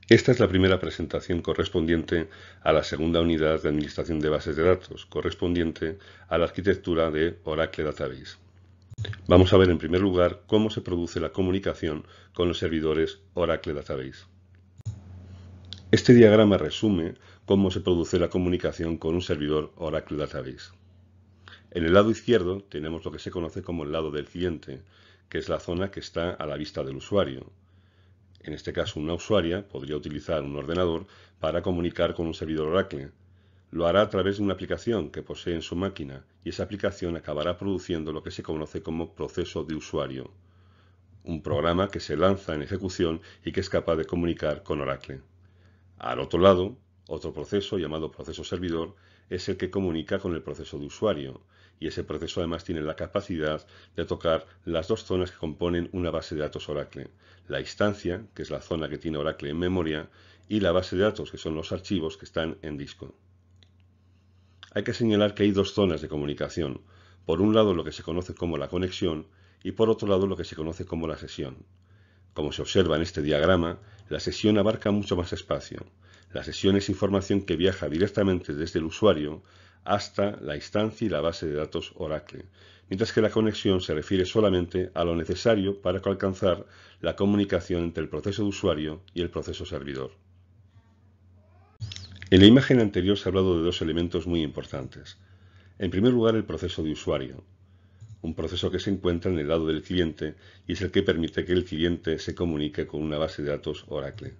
Esta es la primera presentación correspondiente a la segunda unidad de administración de bases de datos, correspondiente a la arquitectura de Oracle Database. Vamos a ver en primer lugar cómo se produce la comunicación con los servidores Oracle Database. Este diagrama resume cómo se produce la comunicación con un servidor Oracle Database. En el lado izquierdo tenemos lo que se conoce como el lado del cliente, que es la zona que está a la vista del usuario. En este caso, una usuaria podría utilizar un ordenador para comunicar con un servidor Oracle. Lo hará a través de una aplicación que posee en su máquina y esa aplicación acabará produciendo lo que se conoce como proceso de usuario, un programa que se lanza en ejecución y que es capaz de comunicar con Oracle. Al otro lado, otro proceso llamado proceso servidor es el que comunica con el proceso de usuario, y ese proceso además tiene la capacidad de tocar las dos zonas que componen una base de datos Oracle: la instancia, que es la zona que tiene Oracle en memoria, y la base de datos, que son los archivos que están en disco. Hay que señalar que hay dos zonas de comunicación: por un lado lo que se conoce como la conexión y por otro lado lo que se conoce como la sesión. Como se observa en este diagrama, la sesión abarca mucho más espacio. La sesión es información que viaja directamente desde el usuario hasta la instancia y la base de datos Oracle, mientras que la conexión se refiere solamente a lo necesario para alcanzar la comunicación entre el proceso de usuario y el proceso servidor. En la imagen anterior se ha hablado de dos elementos muy importantes. En primer lugar, el proceso de usuario, un proceso que se encuentra en el lado del cliente y es el que permite que el cliente se comunique con una base de datos Oracle.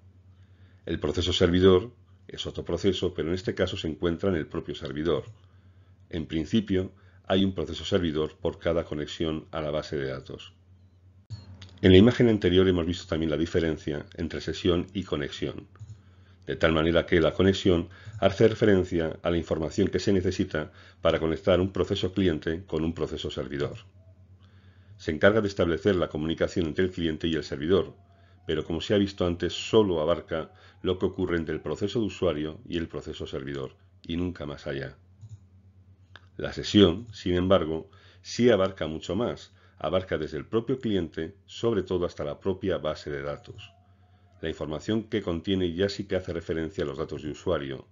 El proceso servidor es otro proceso, pero en este caso se encuentra en el propio servidor. En principio, hay un proceso servidor por cada conexión a la base de datos. En la imagen anterior hemos visto también la diferencia entre sesión y conexión, de tal manera que la conexión hace referencia a la información que se necesita para conectar un proceso cliente con un proceso servidor. Se encarga de establecer la comunicación entre el cliente y el servidor, pero como se ha visto antes, solo abarca lo que ocurre entre el proceso de usuario y el proceso servidor, y nunca más allá. La sesión, sin embargo, sí abarca mucho más, abarca desde el propio cliente, sobre todo hasta la propia base de datos. La información que contiene ya sí que hace referencia a los datos de usuario.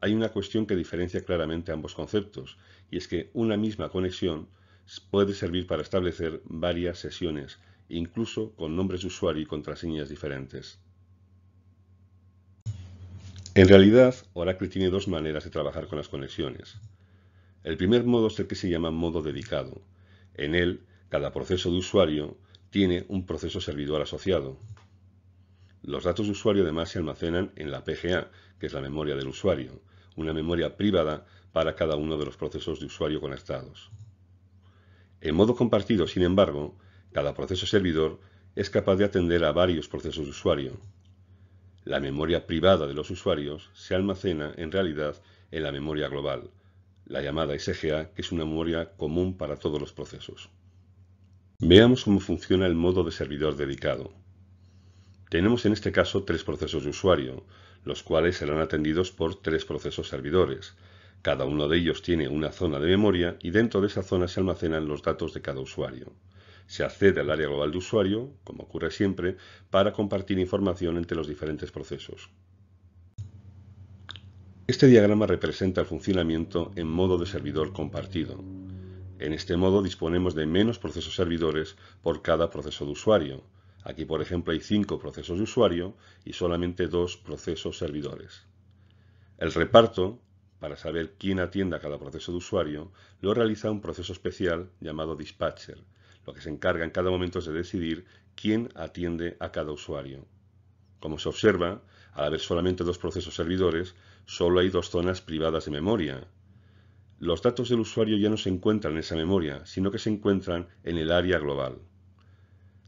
Hay una cuestión que diferencia claramente ambos conceptos, y es que una misma conexión puede servir para establecer varias sesiones, incluso con nombres de usuario y contraseñas diferentes. En realidad, Oracle tiene dos maneras de trabajar con las conexiones. El primer modo es el que se llama modo dedicado. En él, cada proceso de usuario tiene un proceso servidor asociado. Los datos de usuario además se almacenan en la PGA, que es la memoria del usuario, una memoria privada para cada uno de los procesos de usuario conectados. En modo compartido, sin embargo, cada proceso servidor es capaz de atender a varios procesos de usuario. La memoria privada de los usuarios se almacena en realidad en la memoria global, la llamada SGA, que es una memoria común para todos los procesos. Veamos cómo funciona el modo de servidor dedicado. Tenemos en este caso tres procesos de usuario, los cuales serán atendidos por tres procesos servidores. Cada uno de ellos tiene una zona de memoria y dentro de esa zona se almacenan los datos de cada usuario. Se accede al área global de usuario, como ocurre siempre, para compartir información entre los diferentes procesos. Este diagrama representa el funcionamiento en modo de servidor compartido. En este modo disponemos de menos procesos servidores por cada proceso de usuario. Aquí, por ejemplo, hay 5 procesos de usuario y solamente 2 procesos servidores. El reparto, para saber quién atiende a cada proceso de usuario, lo realiza un proceso especial llamado dispatcher, lo que se encarga en cada momento es de decidir quién atiende a cada usuario. Como se observa, al haber solamente 2 procesos servidores, solo hay 2 zonas privadas de memoria. Los datos del usuario ya no se encuentran en esa memoria, sino que se encuentran en el área global.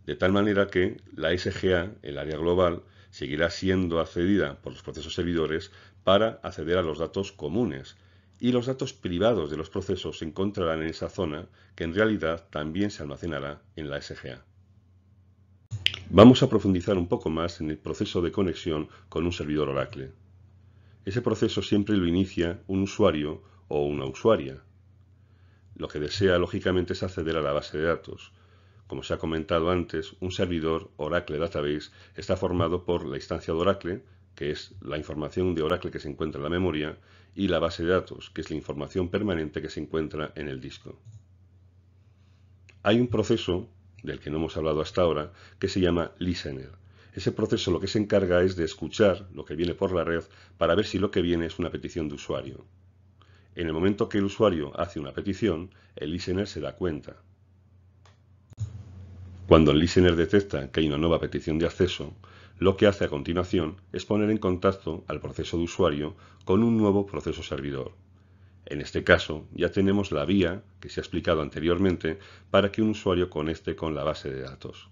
De tal manera que la SGA, el área global, seguirá siendo accedida por los procesos servidores para acceder a los datos comunes, y los datos privados de los procesos se encontrarán en esa zona, que en realidad también se almacenará en la SGA. Vamos a profundizar un poco más en el proceso de conexión con un servidor Oracle. Ese proceso siempre lo inicia un usuario o una usuaria. Lo que desea, lógicamente, es acceder a la base de datos. Como se ha comentado antes, un servidor Oracle Database está formado por la instancia de Oracle, que es la información de Oracle que se encuentra en la memoria, y la base de datos, que es la información permanente que se encuentra en el disco. Hay un proceso, del que no hemos hablado hasta ahora, que se llama Listener. Ese proceso lo que se encarga es de escuchar lo que viene por la red para ver si lo que viene es una petición de usuario. En el momento que el usuario hace una petición, el Listener se da cuenta. Cuando el Listener detecta que hay una nueva petición de acceso, lo que hace a continuación es poner en contacto al proceso de usuario con un nuevo proceso servidor. En este caso, ya tenemos la vía que se ha explicado anteriormente para que un usuario conecte con la base de datos.